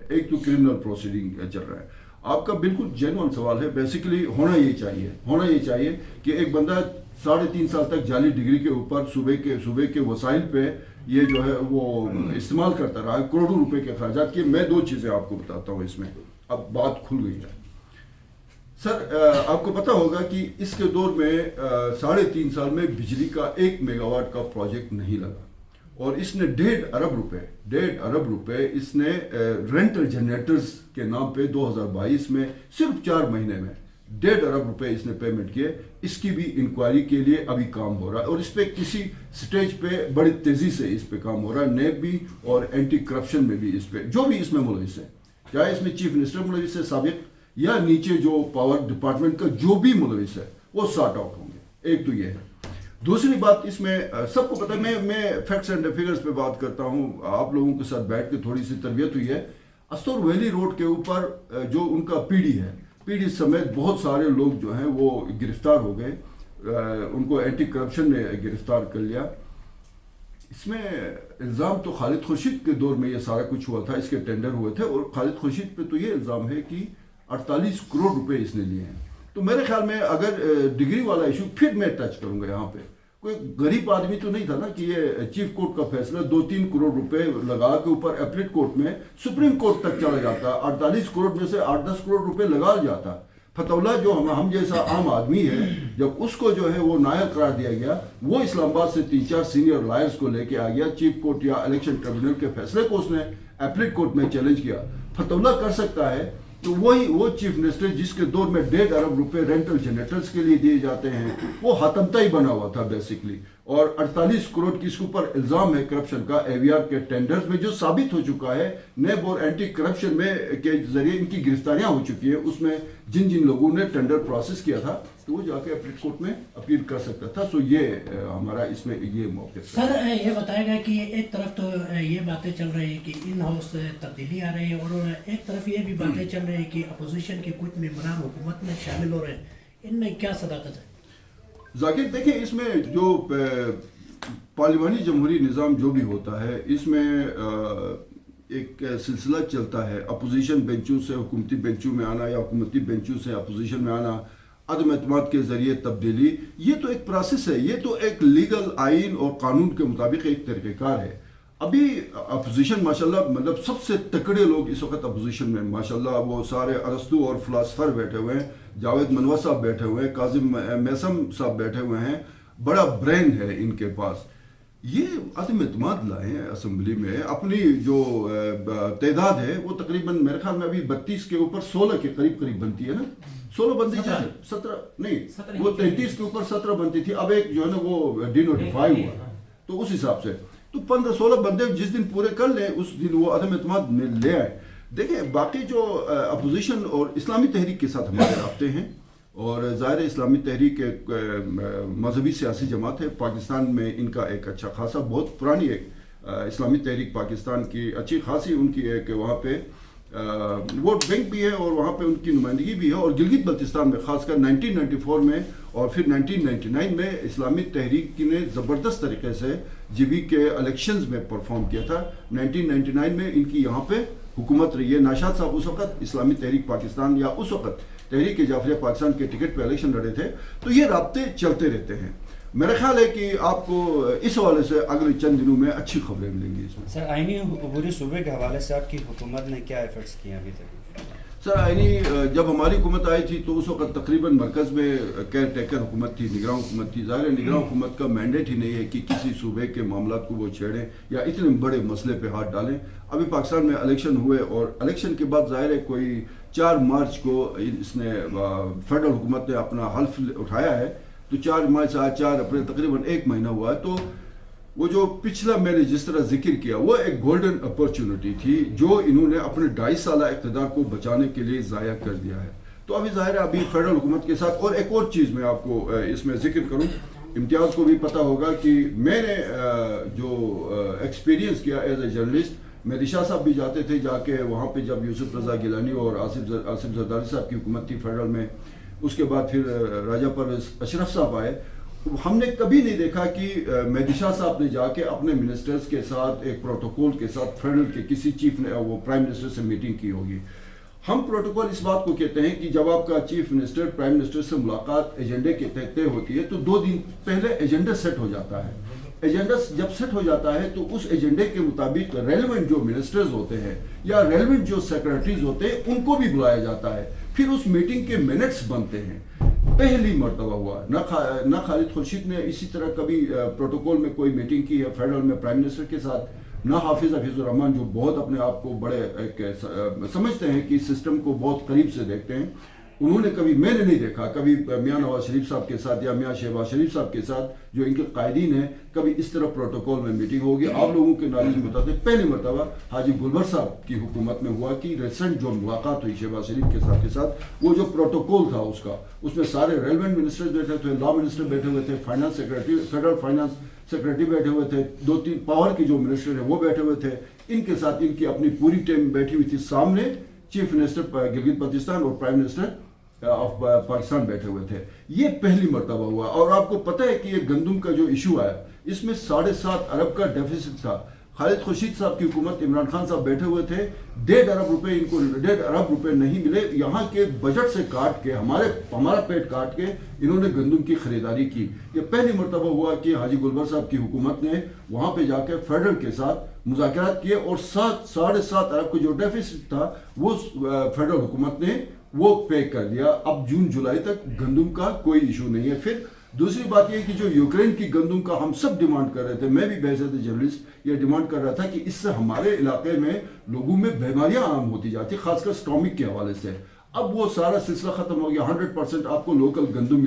ایک تو criminal proceeding چل رہا ہے. آپ کا بالکل جینوئن سوال ہے. بیسیکلی ہونا یہ چاہیے کہ ایک بندہ 3.5 سال تک جعلی ڈگری کے اوپر صوبے کے وسائل پہ یہ جو ہے وہ استعمال کرتا رہا, کروڑوں روپے کے اخراجات کیے. میں 2 چیزیں آپ کو بتاتا ہوں اس میں, اب بات کھل گئی ہے. سر آپ کو پتا ہوگا کہ اس کے دور میں 3.5 سال میں بجلی کا 1 میگا واٹ کا پروجیکٹ نہیں لگا, اور اس نے 1.5 ارب روپے اس نے رینٹل جنریٹرز کے نام پہ 2022 میں صرف 4 مہینے میں 1.5 ارب روپے اس نے پیمنٹ کیے. اس کی بھی انکوائری کے لیے ابھی کام ہو رہا ہے, اور اس پہ کسی سٹیج پہ بڑی تیزی سے اس پہ کام ہو رہا ہے. نیب بھی اور اینٹی کرپشن میں بھی اس پہ جو بھی اس میں ملوث ہے, چاہے اس میں چیف منسٹر ملوث ہے سابق, یا نیچے جو پاور ڈپارٹمنٹ کا جو بھی ملوث ہے, وہ سارٹ آؤٹ ہوں گے. ایک تو یہ ہے. دوسری بات اس میں سب کو پتہ ہے, میں فیکٹس اینڈ فگرز پہ بات کرتا ہوں. آپ لوگوں کے ساتھ بیٹھ کے تھوڑی سی تربیت ہوئی ہے. استور ویلی روڈ کے اوپر جو ان کا پی ڈی سمیت بہت سارے لوگ جو ہیں وہ گرفتار ہو گئے. ان کو اینٹی کرپشن نے گرفتار کر لیا. اس میں الزام تو خالد خورشید کے دور میں یہ سارا کچھ ہوا تھا, اس کے ٹینڈر ہوئے تھے, اور خالد خورشید پہ تو یہ الزام ہے کہ 48 کروڑ روپے اس نے لیے ہیں. تو میرے خیال میں اگر ڈگری والا ایشو پھر میں ٹچ کروں گا یہاں پہ, کوئی غریب آدمی تو نہیں تھا نا کہ یہ چیف کورٹ کا فیصلہ 2-3 کروڑ روپے لگا کے اوپر اپلیٹ کورٹ میں سپریم کورٹ تک چلا جاتا. 48 کروڑ میں سے 8-10 کروڑ روپے لگا جاتا. فتح اللہ جو ہم جیسا عام آدمی ہے, جب اس کو جو ہے وہ نائب قرار دیا گیا, وہ اسلام آباد سے 3-4 سینئر لائرز کو لے کے آ گیا. چیف کورٹ یا الیکشن ٹریبونل کے فیصلے کو اس نے اپلیٹ کورٹ میں چیلنج کیا. فتح اللہ کر سکتا ہے تو وہ چیف منسٹر جس کے دور میں 1.5 ارب روپے رینٹل جنریٹرز کے لیے دیے جاتے ہیں, وہ حاتم ہی بنا ہوا تھا بیسیکلی. اور 48 کروڑ کی اس کے اوپر الزام ہے کرپشن کا اے وی آر کے ٹینڈرز میں, جو ثابت ہو چکا ہے نیب اور اینٹی کرپشن میں کے ذریعے ان کی گرفتاریاں ہو چکی ہیں. اس میں جن لوگوں نے ٹینڈر پروسیس کیا تھا تو وہ جا کے اپیل کورٹ میں اپیل کر سکتا تھا. سو یہ ہمارا اس میں یہ موقف. سر یہ بتائے گا کہ ایک طرف تو یہ باتیں چل رہی ہیں کہ ان ہاؤس تبدیلی آ رہی ہے, اور ایک طرف یہ بھی باتیں چل رہی ہیں کہ اپوزیشن کے کچھ ممبران حکومت میں شامل ہو رہے ہیں. ان میں کیا صداقت ہے؟ ذاکر دیکھیں, اس میں جو پارلیمانی جمہوری نظام جو بھی ہوتا ہے, اس میں ایک سلسلہ چلتا ہے اپوزیشن بینچوں سے حکومتی بینچوں میں آنا, یا حکومتی بینچوں سے اپوزیشن میں آنا, عدم اعتماد کے ذریعے تبدیلی. یہ تو ایک پروسیس ہے, یہ تو ایک لیگل آئین اور قانون کے مطابق ایک طریقہ کار ہے. ابھی اپوزیشن ماشاءاللہ مطلب سب سے تکڑے لوگ اس وقت اپوزیشن میں ماشاءاللہ وہ سارے ارسطو اور فلاسفر بیٹھے ہوئے ہیں, جاوید منوا صاحب بیٹھے ہوئے ہیں, کاظم میثم صاحب بیٹھے ہوئے ہیں, بڑا برین ہے ان کے پاس. یہ عدم اعتماد لائے ہیں اسمبلی میں. اپنی جو تعداد ہے وہ تقریباً میرے خیال میں ابھی 32 کے اوپر 16 کے قریب بنتی ہے نا. 16 بنتی تھی, 17 نہیں, وہ 33 کے اوپر 17 بنتی تھی. اب ایک جو ہے نا وہ ڈی نوٹیفائی ہوا, تو اس حساب سے تو 15-16 بندے جس دن پورے کر لیں اس دن وہ عدم اعتماد میں لے آئے. دیکھیں باقی جو اپوزیشن اور اسلامی تحریک کے ساتھ ہمارے رابطے ہیں, اور ظاہر اسلامی تحریک ایک مذہبی سیاسی جماعت ہے پاکستان میں. ان کا ایک اچھا خاصا بہت پرانی ایک اسلامی تحریک پاکستان کی اچھی خاصی ان کی ایک وہاں پہ ووٹ بینک بھی ہے, اور وہاں پہ ان کی نمائندگی بھی ہے. اور گلگت بلتستان میں خاص کر 1994 میں اور پھر 1999 میں اسلامی تحریک نے زبردست طریقے سے جی بی کے الیکشنز میں پرفارم کیا تھا. 1999 میں ان کی یہاں پہ حکومت رہی ہے. ناشاد صاحب اس وقت اسلامی تحریک پاکستان یا اس وقت تحریک جعفریہ پاکستان کے ٹکٹ پہ الیکشن لڑے تھے. تو یہ رابطے چلتے رہتے ہیں. میرا خیال ہے کہ آپ کو اس حوالے سے اگلے چند دنوں میں اچھی خبریں ملیں گی. اس میں سر آئینی عبوری صوبے کے حوالے سے آپ کی حکومت نے کیا ایفرٹس کیے ابھی تک؟ سر آئینی جب ہماری حکومت آئی تھی تو اس وقت تقریباً مرکز میں کیئر ٹیکر حکومت تھی, نگراں حکومت تھی. ظاہر نگراں حکومت کا مینڈیٹ ہی نہیں ہے کہ کسی صوبے کے معاملات کو وہ چھیڑیں یا اتنے بڑے مسئلے پہ ہاتھ ڈالیں. ابھی پاکستان میں الیکشن ہوئے, اور الیکشن کے بعد ظاہر ہے کوئی 4 مارچ کو اس نے فیڈرل حکومت نے اپنا حلف اٹھایا ہے. تو 4 مارچ سے 4 اپریل تقریباً 1 مہینہ ہوا ہے. تو وہ جو پچھلا میں نے جس طرح ذکر کیا وہ ایک گولڈن اپرچونٹی تھی جو انہوں نے اپنے 2.5 سالہ اقتدار کو بچانے کے لیے ضائع کر دیا ہے. تو ابھی ظاہر ہے ابھی فیڈرل حکومت کے ساتھ, اور ایک اور چیز میں آپ کو اس میں ذکر کروں, امتیاز کو بھی پتہ ہوگا کہ میں نے جو ایکسپیرینس کیا ایز اے جرنلسٹ, مہدی شاہ صاحب بھی جاتے تھے, جا کے وہاں پہ جب یوسف رضا گیلانی اور آصف زرداری صاحب کی حکومت تھی فیڈرل میں, اس کے بعد پھر راجہ پرویز اشرف صاحب آئے, ہم نے کبھی نہیں دیکھا کہ مہدی شاہ صاحب نے جا کے اپنے منسٹرز کے ساتھ ایک پروٹوکول کے ساتھ فیڈرل کے کسی چیف نے وہ پرائم منسٹر سے میٹنگ کی ہوگی. ہم پروٹوکول اس بات کو کہتے ہیں کہ جب آپ کا چیف منسٹر پرائم منسٹر سے ملاقات ایجنڈے کے تحت طے ہوتی ہے تو 2 دن پہلے ایجنڈا سیٹ ہو جاتا ہے. ایجنڈا جب سیٹ ہو جاتا ہے تو اس ایجنڈے کے مطابق ریلیونٹ جو منسٹرز ہوتے ہیں یا ریلیونٹ جو سیکرٹریز ہوتے ہیں ان کو بھی بلایا جاتا ہے. پھر اس میٹنگ کے منٹس بنتے ہیں. پہلی مرتبہ ہوا نہ خالد خورشید نے اسی طرح کبھی پروٹوکول میں کوئی میٹنگ کی ہے فیڈرل میں پرائم منسٹر کے ساتھ، نہ حافظ الرحمان جو بہت اپنے آپ کو بڑے سمجھتے ہیں کہ اس سسٹم کو بہت قریب سے دیکھتے ہیں، انہوں نے کبھی، میں نے نہیں دیکھا کبھی میاں نواز شریف صاحب کے ساتھ یا میاں شہباز شریف صاحب کے ساتھ جو ان کے قائدین ہیں کبھی اس طرح پروٹوکول میں میٹنگ ہوگی. آپ لوگوں کے نالج میں بتاتے ہیں پہلی مرتبہ حاجی گلبر صاحب کی حکومت میں ہوا کہ ریسنٹ جو ملاقات ہوئی شہباز شریف کے ساتھ وہ جو پروٹوکول تھا اس میں سارے ریلیونٹ منسٹر بیٹھے تھے، لا منسٹر بیٹھے ہوئے تھے، finance secretary, federal finance secretary بیٹھے ہوئے تھے، 2-3 پاور کے جو منسٹر ہیں وہ بیٹھے ہوئے تھے. ان کے ساتھ ان کی اپنی پوری ٹیم بیٹھی ہوئی تھی. سامنے چیف منسٹر گلگت بلتستان اور پرائم منسٹر آف پاکستان بیٹھے ہوئے تھے. یہ پہلی مرتبہ ہوا. اور آپ کو پتہ ہے کہ یہ گندم کا جو ایشو آیا اس میں 7.5 ارب کا ڈیفیسٹ تھا. خالد خورشید صاحب کی حکومت، عمران خان صاحب بیٹھے ہوئے تھے، 1.5 ارب روپے ان کو 1.5 ارب روپے نہیں ملے. یہاں کے بجٹ سے کاٹ کے ہمارا پیٹ کاٹ کے انہوں نے گندم کی خریداری کی. یہ پہلی مرتبہ ہوا کہ حاجی گلبر صاحب کی حکومت نے وہاں پہ جا کے فیڈرل کے ساتھ مذاکرات کیے اور 7.5 ارب کا جو ڈیفیسٹ تھا وہ فیڈرل حکومت نے وہ پے کر دیا. اب جون جولائی تک گندم کا کوئی ایشو نہیں ہے. پھر دوسری بات یہ کہ جو یوکرین کی گندم کا ہم سب ڈیمانڈ کر رہے تھے، میں بھی بحیثیت جرنلسٹ یہ ڈیمانڈ کر رہا تھا کہ اس سے ہمارے علاقے میں لوگوں میں بیماریاں عام ہوتی جاتی، خاص کر سٹامک کے حوالے سے. اب وہ سارا سلسلہ ختم ہو گیا. 100% آپ کو لوکل گندم مل